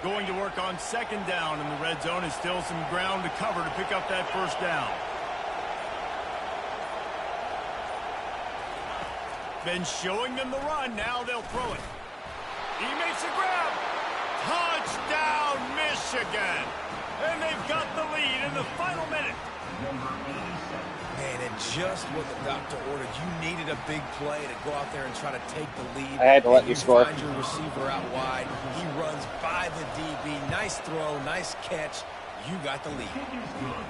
Going to work on 2nd down in the red zone, is still some ground to cover to pick up that first down. Been showing them the run, now they'll throw it. He makes a grab. Touchdown, Michigan. And they've got the lead in the final minute. Man, and just what the doctor ordered. You needed a big play to go out there and try to take the lead. I had to let you score. Find your receiver out wide. He runs by the DB. Nice throw, nice catch. You got the lead.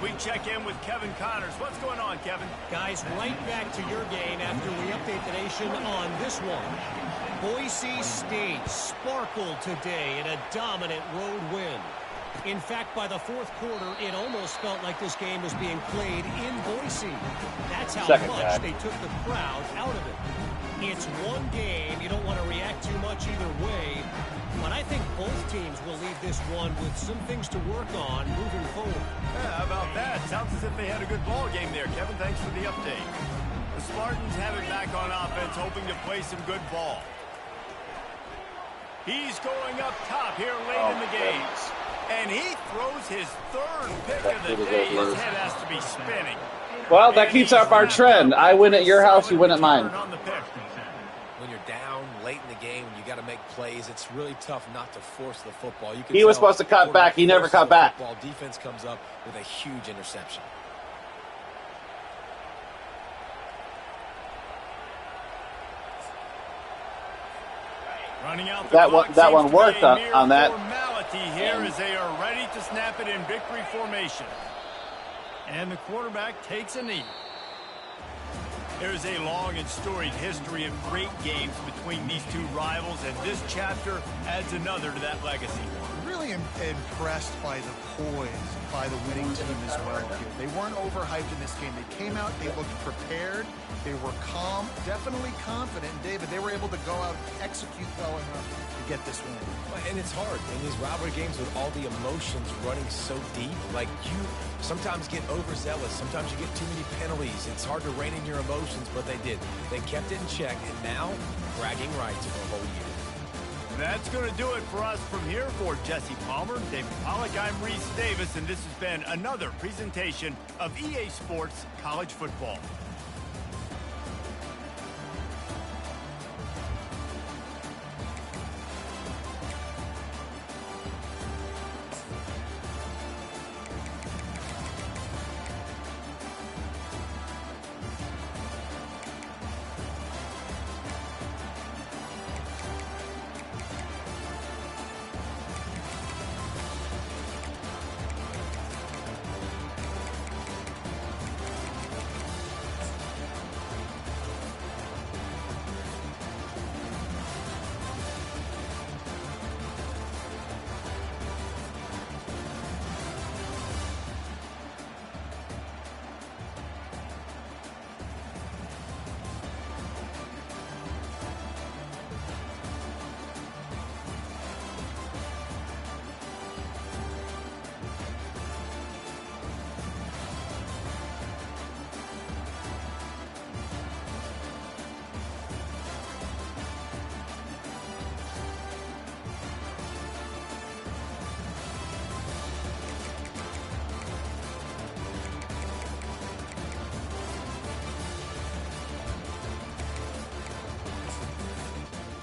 We check in with Kevin Connors. What's going on, Kevin? Guys, right back to your game after we update the nation on this one. Boise State sparkled today in a dominant road win. In fact, by the fourth quarter, it almost felt like this game was being played in Boise. That's how much they took the crowd out of it. It's one game. You don't want to react too much either way. But I think both teams will leave this one with some things to work on moving forward. Yeah, how about that? Sounds as if they had a good ball game there, Kevin. Thanks for the update. The Spartans have it back on offense, hoping to play some good ball. He's going up top here late in the game. And he throws his 3rd pick of the day. His head has to be spinning. Well, that keeps up our trend. I win at your house, you win at mine. When you're down late in the game, you got to make plays. It's really tough not to force the football. You can He was supposed to cut back. He never cut back. Football. Defense comes up with a huge interception. Running out that one worked on that. Formality here as they are ready to snap it in victory formation. And the quarterback takes a knee. There's a long and storied history of great games between these two rivals, and this chapter adds another to that legacy. Really really impressed by the poise by the winning team as well here. They weren't overhyped in this game. They came out, they looked prepared, they were calm, definitely confident. And David, they were able to go out and execute well enough to get this win. And it's hard in these rivalry games with all the emotions running so deep. Like, you sometimes get overzealous. Sometimes you get too many penalties. It's hard to rein in your emotions, but they did. They kept it in check, and now bragging rights for a whole year. That's going to do it for us from here. For Jesse Palmer, David Pollack, I'm Reese Davis, and this has been another presentation of EA Sports College Football.